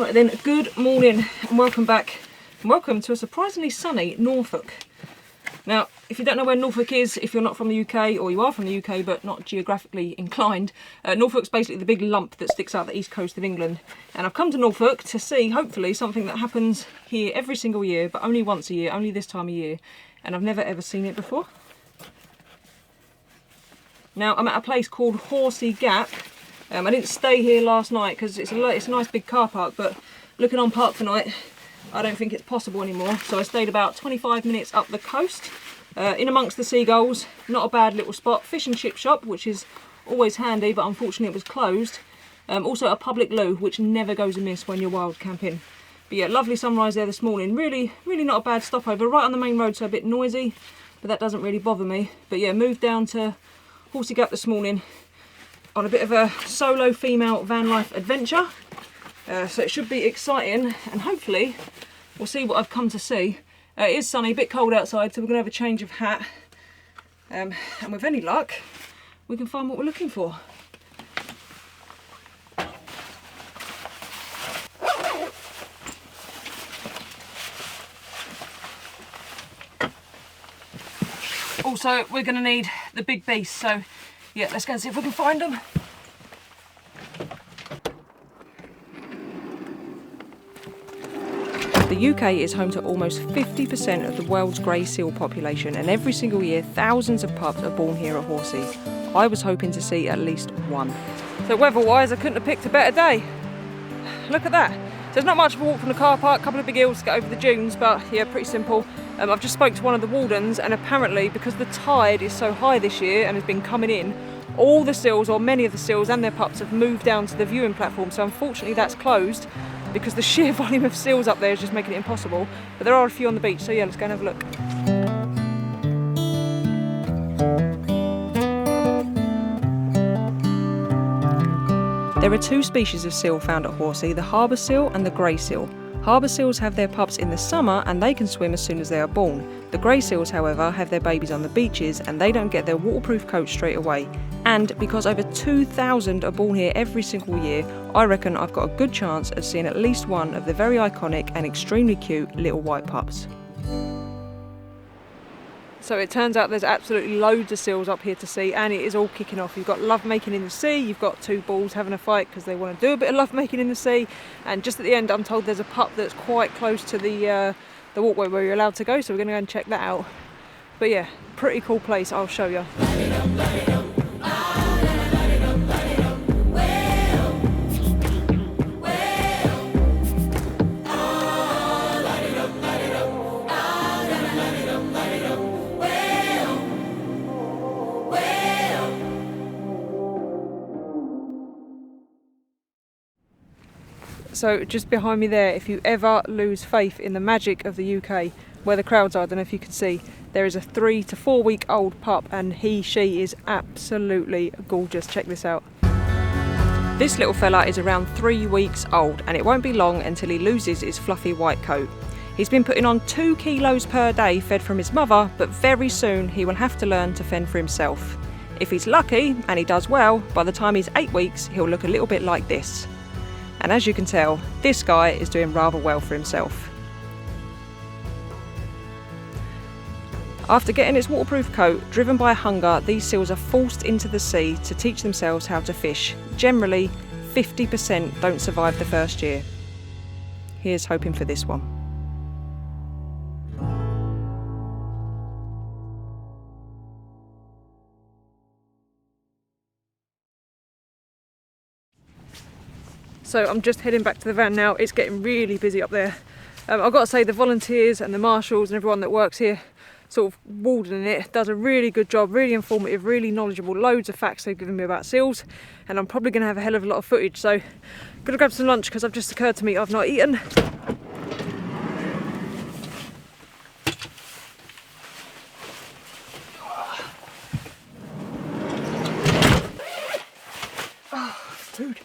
Right then, good morning and welcome back. And welcome to a surprisingly sunny Norfolk. Now, if you don't know where Norfolk is, if you're not from the UK, or you are from the UK but not geographically inclined, Norfolk's basically the big lump that sticks out the east coast of England. And I've come to Norfolk to see, hopefully, something that happens here every single year, but only once a year, only this time of year. And I've never ever seen it before. Now, I'm at a place called Horsey Gap. I didn't stay here last night because it's a nice big car park, but looking on Park for Night, I don't think it's possible anymore. So I stayed about 25 minutes up the coast, in amongst the seagulls. Not a bad little spot. Fish and chip shop, which is always handy, but unfortunately it was closed. Also a public loo, which never goes amiss when you're wild camping. But yeah, lovely sunrise there this morning. Really not a bad stopover. Right on the main road, so a bit noisy, but that doesn't really bother me. But yeah, moved down to Horsey Gap this morning on a bit of a solo female van life adventure. So it should be exciting, and hopefully we'll see what I've come to see. It is sunny, a bit cold outside, so we're going to have a change of hat. And with any luck, we can find what we're looking for. Also, we're going to need the big beast, so yeah, let's go and see if we can find them. The UK is home to almost 50% of the world's grey seal population, and every single year thousands of pups are born here at Horsey. I was hoping to see at least one. So weather-wise, I couldn't have picked a better day. Look at that. So there's not much of a walk from the car park, a couple of big hills to get over the dunes, but yeah, pretty simple. I've just spoke to one of the wardens, and apparently because the tide is so high this year and has been coming in, all the seals, or many of the seals and their pups, have moved down to the viewing platform. So unfortunately that's closed, because the sheer volume of seals up there is just making it impossible. But there are a few on the beach, so yeah, let's go and have a look. There are two species of seal found at Horsey, the harbour seal and the grey seal. Harbour seals have their pups in the summer and they can swim as soon as they are born. The grey seals, however, have their babies on the beaches and they don't get their waterproof coat straight away. And because over 2,000 are born here every single year, I reckon I've got a good chance of seeing at least one of the very iconic and extremely cute little white pups. So it turns out there's absolutely loads of seals up here to see, and it is all kicking off. You've got lovemaking in the sea, you've got two bulls having a fight because they want to do a bit of lovemaking in the sea, and just at the end I'm told there's a pup that's quite close to the walkway where you're allowed to go, so we're going to go and check that out. But yeah, pretty cool place, I'll show you. So just behind me there, if you ever lose faith in the magic of the UK, where the crowds are, I don't know if you can see, there is a 3 to 4 week old pup, and she is absolutely gorgeous. Check this out. This little fella is around 3 weeks old, and it won't be long until he loses his fluffy white coat. He's been putting on 2 kilos per day fed from his mother, but very soon he will have to learn to fend for himself. If he's lucky, and he does well, by the time he's 8 weeks, he'll look a little bit like this. And as you can tell, this guy is doing rather well for himself. After getting its waterproof coat, driven by hunger, these seals are forced into the sea to teach themselves how to fish. Generally, 50% don't survive the first year. Here's hoping for this one. So I'm just heading back to the van now. It's getting really busy up there. I've got to say, the volunteers and the marshals and everyone that works here, sort of wardening it, does a really good job, really informative, really knowledgeable, loads of facts they've given me about seals, and I'm probably going to have a hell of a lot of footage, so I'm going to grab some lunch because I've just occurred to me I've not eaten. Oh, food.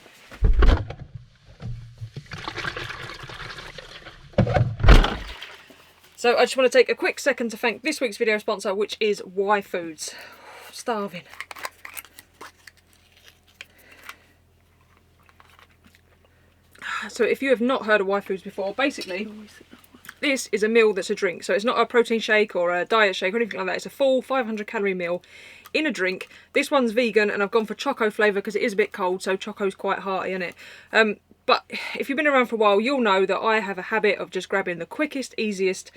So I just want to take a quick second to thank this week's video sponsor, which is Y Foods. Starving. So if you have not heard of Y Foods before, basically this is a meal that's a drink. So it's not a protein shake or a diet shake or anything like that. It's a full 500-calorie meal in a drink. This one's vegan, and I've gone for choco flavour because it is a bit cold, so choco's quite hearty, isn't it? But if you've been around for a while, you'll know that I have a habit of just grabbing the quickest, easiest,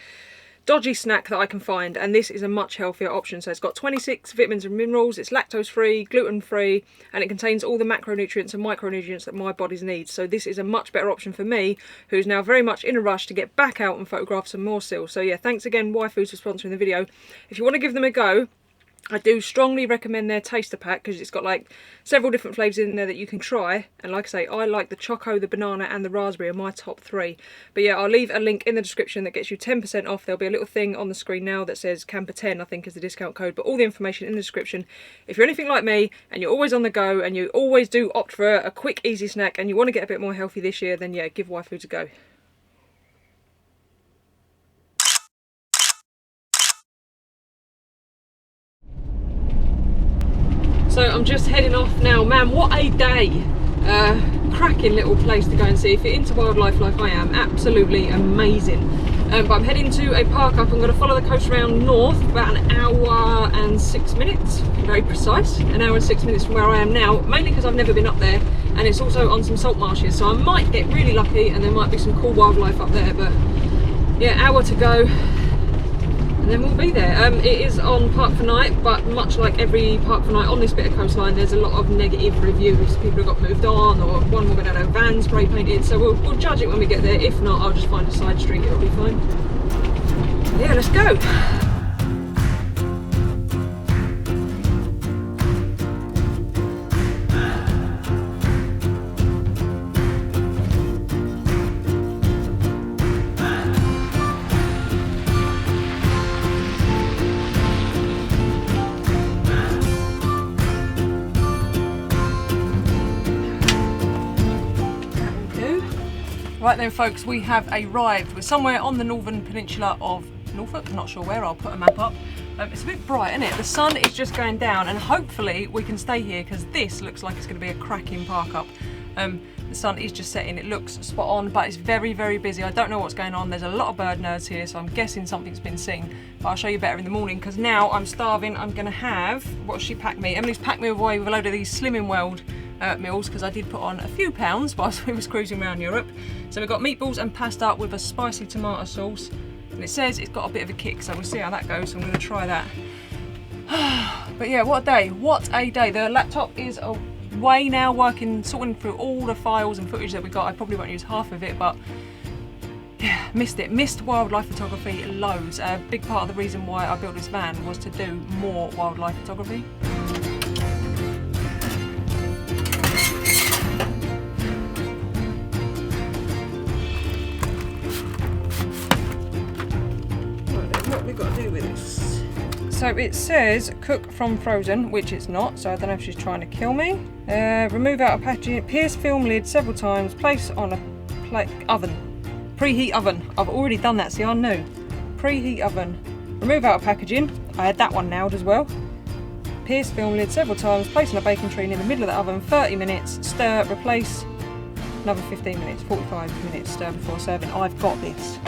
dodgy snack that I can find, and this is a much healthier option. So it's got 26 vitamins and minerals, it's lactose free, gluten free, and it contains all the macronutrients and micronutrients that my body needs. So this is a much better option for me, who's now very much in a rush to get back out and photograph some more seals. So yeah, thanks again Y Foods for sponsoring the video. If you want to give them a go, I do strongly recommend their taster pack because it's got like several different flavours in there that you can try. And like I say, I like the choco, the banana and the raspberry are my top 3. But yeah, I'll leave a link in the description that gets you 10% off. There'll be a little thing on the screen now that says Camper10, I think is the discount code. But all the information in the description. If you're anything like me and you're always on the go and you always do opt for a quick, easy snack and you want to get a bit more healthy this year, then yeah, give Y Foods a go. So I'm just heading off now. Man, what a day. Cracking little place to go and see. If you're into wildlife like I am, absolutely amazing. But I'm heading to a park up. I'm going to follow the coast around north, about an hour and 6 minutes, very precise, an hour and 6 minutes from where I am now, mainly because I've never been up there, and it's also on some salt marshes, so I might get really lucky and there might be some cool wildlife up there. But yeah, hour to go. And then we'll be there. It is on Park for Night, but much like every Park for Night on this bit of coastline, there's a lot of negative reviews. People have got moved on, or one will go down a van spray painted, so we'll judge it when we get there. If not, I'll just find a side street, it'll be fine. Yeah, let's go. Right then folks, we have arrived. We're somewhere on the northern peninsula of Norfolk, I'm not sure where, I'll put a map up. It's a bit bright, isn't it? The sun is just going down and hopefully we can stay here because this looks like it's going to be a cracking park up. The sun is just setting, it looks spot on, but it's very, very busy. I don't know what's going on. There's a lot of bird nerds here, so I'm guessing something's been seen. But I'll show you better in the morning because now I'm starving. I'm going to have, what she packed me? Emily's packed me away with a load of these Slimming World meals because I did put on a few pounds whilst we was cruising around Europe. So we've got meatballs and pasta with a spicy tomato sauce, and it says it's got a bit of a kick, so we'll see how that goes. So I'm going to try that. But yeah, what a day, what a day. The laptop is away now, working, sorting through all the files and footage that we got. I probably won't use half of it, but yeah, missed it. Missed wildlife photography loads. A big part of the reason why I built this van was to do more wildlife photography. What we've got to do with this. So it says cook from frozen, which it's not, so I don't know if she's trying to kill me. Remove out of packaging, pierce film lid several times, place on a oven, preheat oven. I've already done that, see, I know. Preheat oven, remove out of packaging. I had that one nailed as well. Pierce film lid several times, place on a baking tray in the middle of the oven, 30 minutes, stir, replace, another 15 minutes, 45 minutes, stir before serving. I've got this.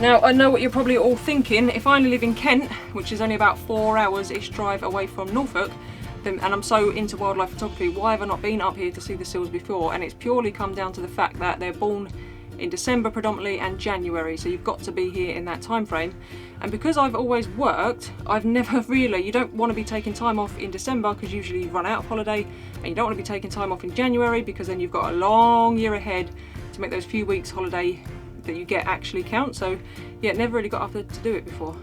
Now, I know what you're probably all thinking. If I only live in Kent, which is only about 4 hours-ish drive away from Norfolk, and I'm so into wildlife photography, why have I not been up here to see the seals before? And it's purely come down to the fact that they're born in December predominantly and January, so you've got to be here in that time frame. And because I've always worked, I've never really, you don't want to be taking time off in December because usually you run out of holiday, and you don't want to be taking time off in January because then you've got a long year ahead to make those few weeks holiday that you get actually count. So yeah, never really got up to do it before.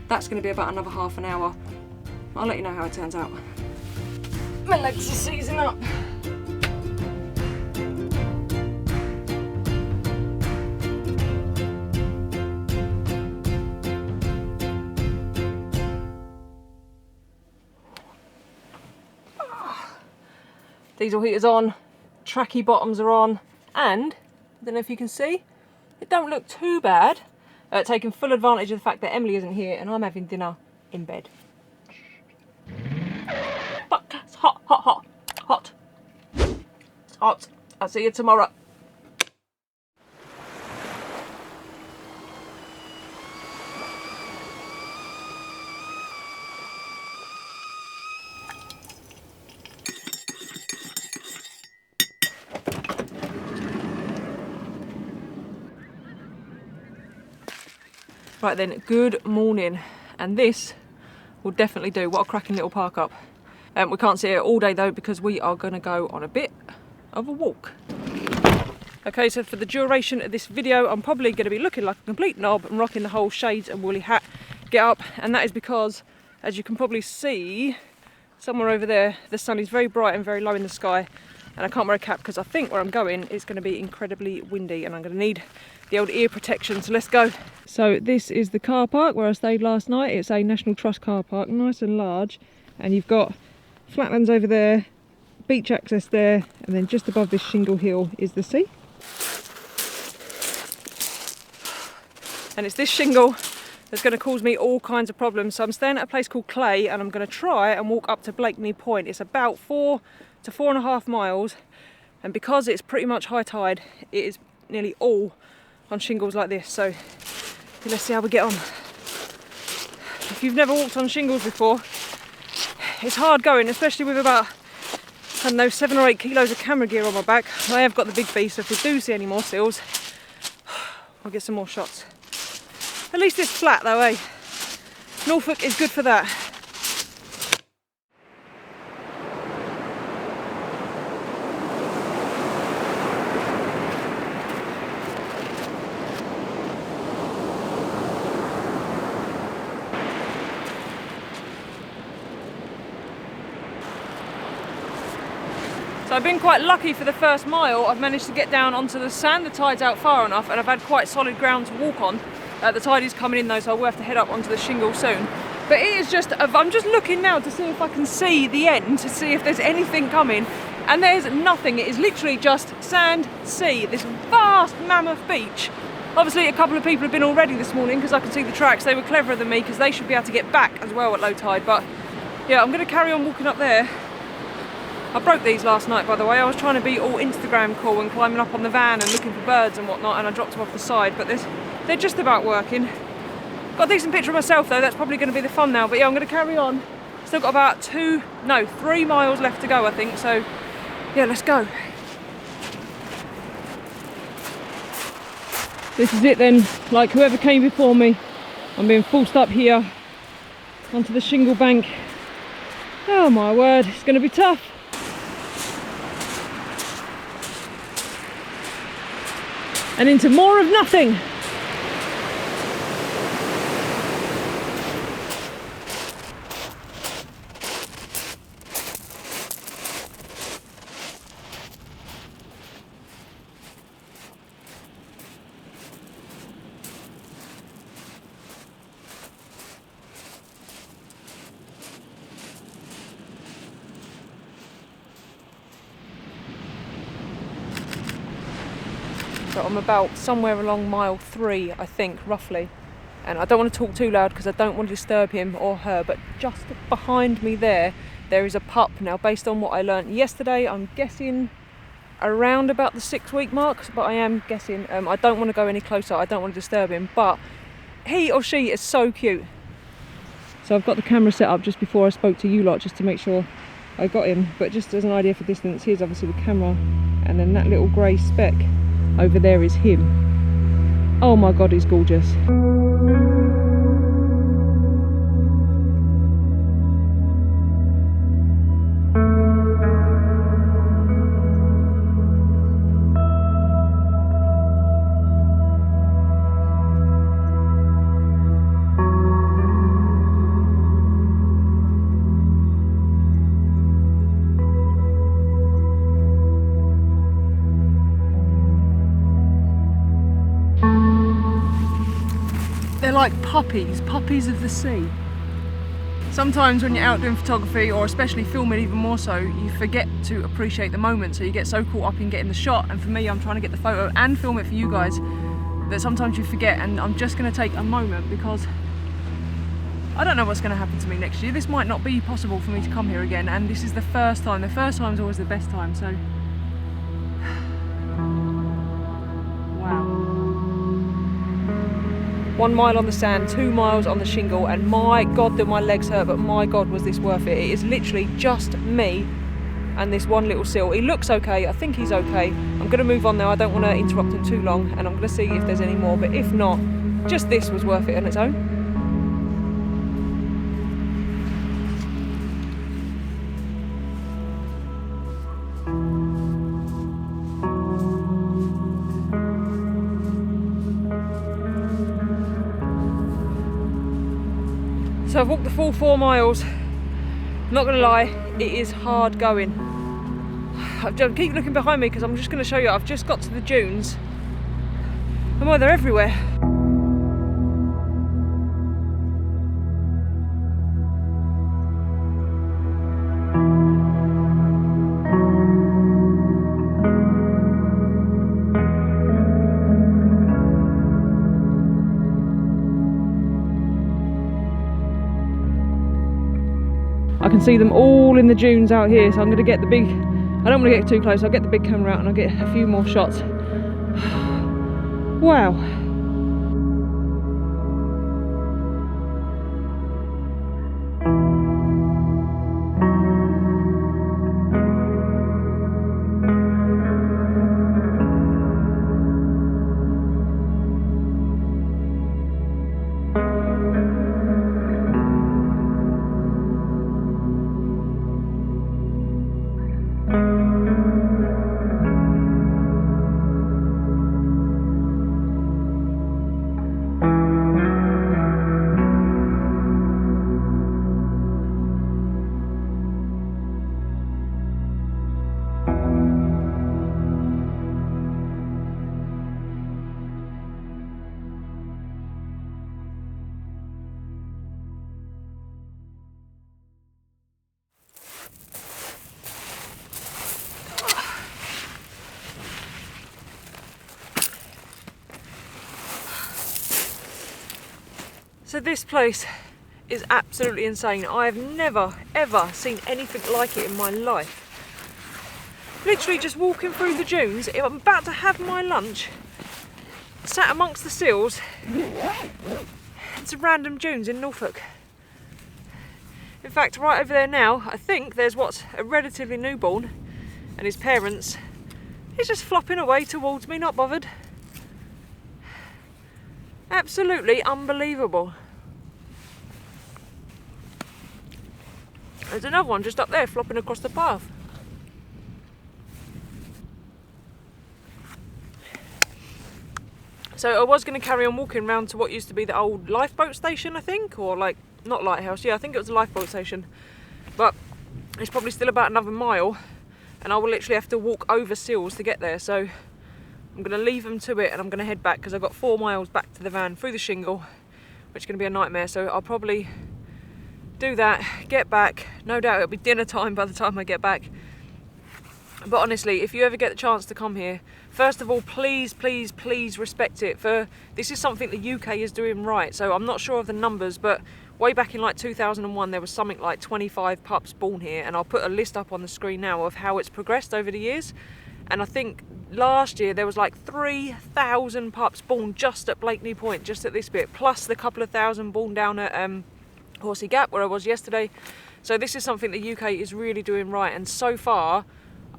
That's going to be about another half an hour. I'll let you know how it turns out. My legs are seizing up. Diesel heater's on, tracky bottoms are on, and I don't know if you can see, it don't look too bad. taking full advantage of the fact that Emily isn't here and I'm having dinner in bed. But it's hot, hot, hot, hot. It's hot. I'll see you tomorrow. Right then, good morning, and this will definitely do. What a cracking little park up. We can't sit here all day though because we are going to go on a bit of a walk. Okay, so for the duration of this video I'm probably going to be looking like a complete knob and rocking the whole shades and woolly hat get up, and that is because, as you can probably see somewhere over there, the sun is very bright and very low in the sky, and I can't wear a cap because I think where I'm going is going to be incredibly windy and I'm going to need the old ear protection, so let's go. So this is the car park where I stayed last night. It's a National Trust car park, nice and large, and you've got flatlands over there, beach access there, and then just above this shingle hill is the sea. And it's this shingle that's going to cause me all kinds of problems. So I'm staying at a place called Clay and I'm going to try and walk up to Blakeney Point. It's about 4 to 4.5 miles, and because it's pretty much high tide, it is nearly all on shingles like this. So let's see how we get on. If you've never walked on shingles before, it's hard going, especially with about, I don't know, 7 or 8 kilos of camera gear on my back. I have got the big beast, so if we do see any more seals, I'll get some more shots. At least it's flat though, eh? Norfolk is good for that. So I've been quite lucky for the first mile. I've managed to get down onto the sand. The tide's out far enough and I've had quite solid ground to walk on. The tide is coming in though, so I will have to head up onto the shingle soon. But it is just, I'm just looking now to see if I can see the end, to see if there's anything coming. And there's nothing. It is literally just sand, sea, this vast mammoth beach. Obviously a couple of people have been already this morning because I can see the tracks. They were cleverer than me because they should be able to get back as well at low tide. But yeah, I'm going to carry on walking up there. I broke these last night, by the way. I was trying to be all Instagram cool and climbing up on the van and looking for birds and whatnot, and I dropped them off the side, but they're just about working. Got a decent picture of myself though, that's probably going to be the fun now, but yeah, I'm going to carry on. Still got about 3 miles left to go, I think, so yeah, let's go. This is it then, like whoever came before me, I'm being forced up here onto the shingle bank. Oh my word, it's going to be tough. And into more of nothing. So I'm about somewhere along mile 3, I think, roughly. And I don't want to talk too loud because I don't want to disturb him or her, but just behind me there is a pup. Now, based on what I learnt yesterday, I'm guessing around about the 6-week mark, but I am guessing. I don't want to go any closer, I don't want to disturb him, but he or she is so cute. So I've got the camera set up just before I spoke to you lot, just to make sure I got him. But just as an idea for distance, here's obviously the camera, and then that little grey speck over there is him. Oh my god, he's gorgeous. They're like puppies of the sea. Sometimes when you're out doing photography, or especially filming even more so, you forget to appreciate the moment, so you get so caught up in getting the shot, and for me, I'm trying to get the photo and film it for you guys that sometimes you forget, and I'm just going to take a moment because I don't know what's going to happen to me next year. This might not be possible for me to come here again, and this is the first time. The first time is always the best time, so wow. 1 mile on the sand, 2 miles on the shingle, and my God do my legs hurt, but my God was this worth it. It is literally just me and this one little seal. He looks okay, I think he's okay. I'm going to move on now, I don't want to interrupt him too long, and I'm going to see if there's any more, but if not, just this was worth it on its own. So I've walked the full 4 miles. I'm not going to lie, it is hard going. I keep looking behind me because I'm just going to show you, I've just got to the dunes. And well, they're everywhere. I can see them all in the dunes out here, so I'm going to get the big, I don't want to get too close, I'll get the big camera out and I'll get a few more shots. Wow. So this place is absolutely insane. I have never ever seen anything like it in my life. Literally just walking through the dunes, I'm about to have my lunch, sat amongst the seals. It's random dunes in Norfolk. In fact, right over there now, I think there's what's a relatively newborn and his parents. He's just flopping away towards me, not bothered. Absolutely unbelievable. There's another one just up there flopping across the path. So I was going to carry on walking round to what used to be the old lifeboat station, I think, or like, not lighthouse, yeah, I think it was a lifeboat station. But it's probably still about another mile, and I will literally have to walk over seals to get there. So I'm going to leave them to it and I'm going to head back because I've got 4 miles back to the van through the shingle, which is going to be a nightmare. So I'll probably do that, get back. No doubt it'll be dinner time by the time I get back. But honestly, if you ever get the chance to come here, first of all, please, please, please respect it. For this is something the UK is doing right. So I'm not sure of the numbers, but way back in like 2001, there was something like 25 pups born here, and I'll put a list up on the screen now of how it's progressed over the years. And I think last year there was like 3,000 pups born just at Blakeney Point, just at this bit, plus the couple of thousand born down at Horsey Gap, where I was yesterday. So this is something the UK is really doing right, and so far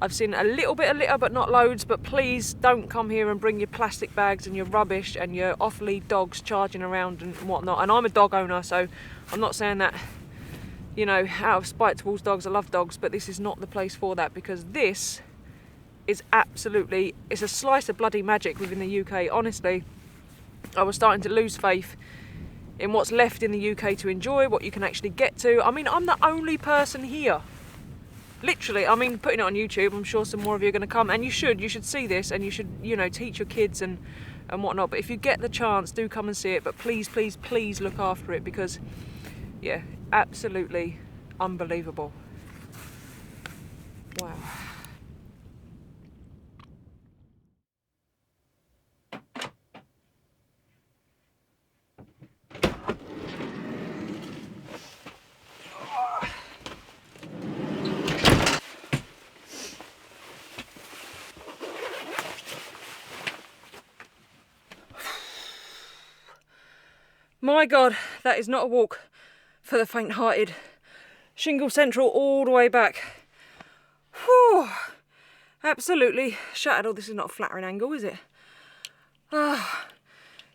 I've seen a little bit of litter, but not loads. But please don't come here and bring your plastic bags and your rubbish and your off-lead dogs charging around and whatnot. And I'm a dog owner, so I'm not saying that, you know, out of spite towards dogs. I love dogs, but this is not the place for that, because this is absolutely, it's a slice of bloody magic within the UK. Honestly, I was starting to lose faith in what's left in the UK to enjoy, what you can actually get to. I mean, I'm the only person here. Literally, I mean, putting it on YouTube, I'm sure some more of you are going to come, and you should see this, and you should, you know, teach your kids and whatnot. But if you get the chance, do come and see it. But please, please, please look after it, because, yeah, absolutely unbelievable. Wow. My God, that is not a walk for the faint-hearted. Shingle Central all the way back. Whew. Absolutely shattered. Oh, this is not a flattering angle, is it?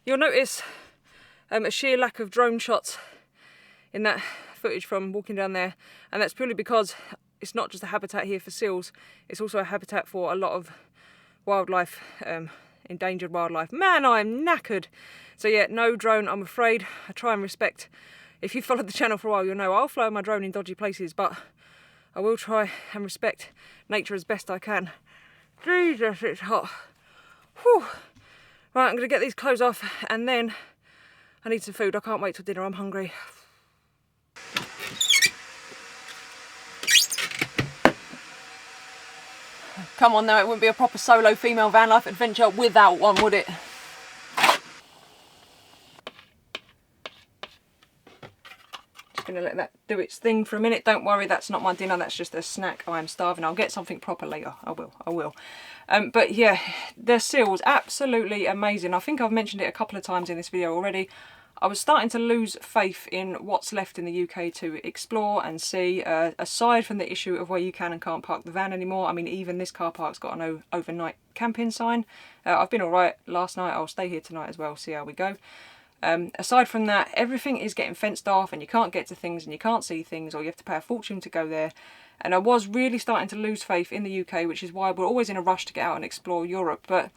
You'll notice a sheer lack of drone shots in that footage from walking down there, and that's purely because it's not just a habitat here for seals, it's also a habitat for a lot of wildlife, endangered wildlife. Man, I'm knackered. So yeah, no drone, I'm afraid. I try and respect, if you've followed the channel for a while, you'll know I'll fly my drone in dodgy places, but I will try and respect nature as best I can. Jesus, it's hot. Whew. Right, I'm going to get these clothes off and then I need some food. I can't wait till dinner, I'm hungry. Come on now, it wouldn't be a proper solo female van life adventure without one, would it? Just going to let that do its thing for a minute. Don't worry, that's not my dinner, that's just a snack. I am starving. I'll get something proper later. I will. But yeah, the seals, absolutely amazing. I think I've mentioned it a couple of times in this video already. I was starting to lose faith in what's left in the UK to explore and see, aside from the issue of where you can and can't park the van anymore. I mean, even this car park's got an overnight camping sign. I've been alright last night, I'll stay here tonight as well, see how we go. Aside from that, everything is getting fenced off and you can't get to things and you can't see things, or you have to pay a fortune to go there. And I was really starting to lose faith in the UK, which is why we're always in a rush to get out and explore Europe. But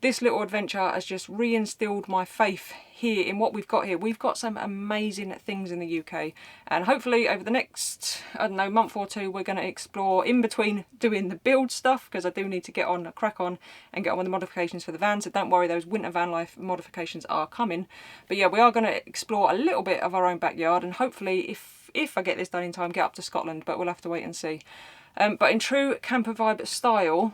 this little adventure has just reinstilled my faith here in what we've got here. We've got some amazing things in the UK, and hopefully over the next, I don't know, month or two, we're going to explore in between doing the build stuff, because I do need to get on, crack on and get on with the modifications for the van. So don't worry, those winter van life modifications are coming. But yeah, we are going to explore a little bit of our own backyard, and hopefully if I get this done in time, get up to Scotland, but we'll have to wait and see. But in true camper vibe style,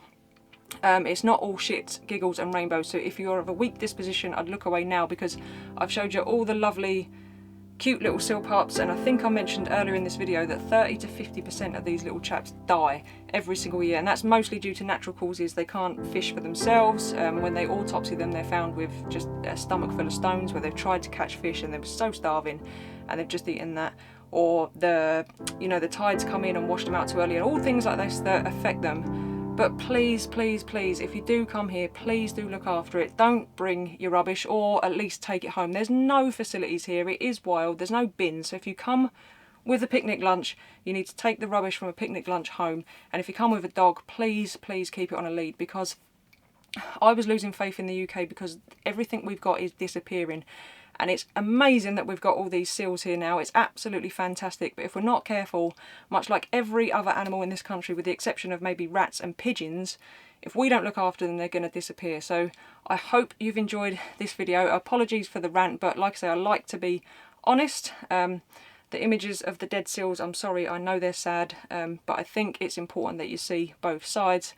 it's not all shit, giggles and rainbows. So if you're of a weak disposition, I'd look away now, because I've showed you all the lovely cute little seal pups, and I think I mentioned earlier in this video that 30 to 50% of these little chaps die every single year, and that's mostly due to natural causes. They can't fish for themselves. When they autopsy them, they're found with just a stomach full of stones, where they've tried to catch fish and they were so starving and they've just eaten that, or the tides come in and wash them out too early, and all things like this that affect them. But please, please, please, if you do come here, please do look after it. Don't bring your rubbish, or at least take it home. There's no facilities here. It is wild. There's no bins. So if you come with a picnic lunch, you need to take the rubbish from a picnic lunch home. And if you come with a dog, please, please keep it on a lead, because I was losing faith in the UK because everything we've got is disappearing. And it's amazing that we've got all these seals here now. It's absolutely fantastic. But if we're not careful, much like every other animal in this country, with the exception of maybe rats and pigeons, if we don't look after them, they're going to disappear. So I hope you've enjoyed this video. Apologies for the rant, but like I say, I like to be honest. The images of the dead seals, I'm sorry, I know they're sad, but I think it's important that you see both sides.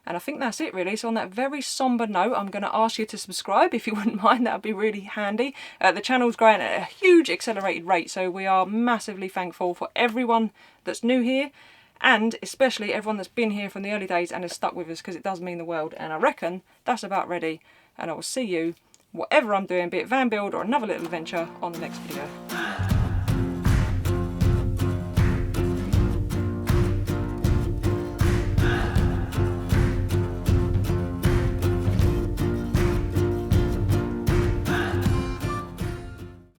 And I think that's it really. So on that very sombre note, I'm going to ask you to subscribe if you wouldn't mind. That would be really handy. The channel's growing at a huge accelerated rate, so we are massively thankful for everyone that's new here, and especially everyone that's been here from the early days and has stuck with us, because it does mean the world. And I reckon that's about ready, and I will see you, whatever I'm doing, be it van build or another little adventure, on the next video.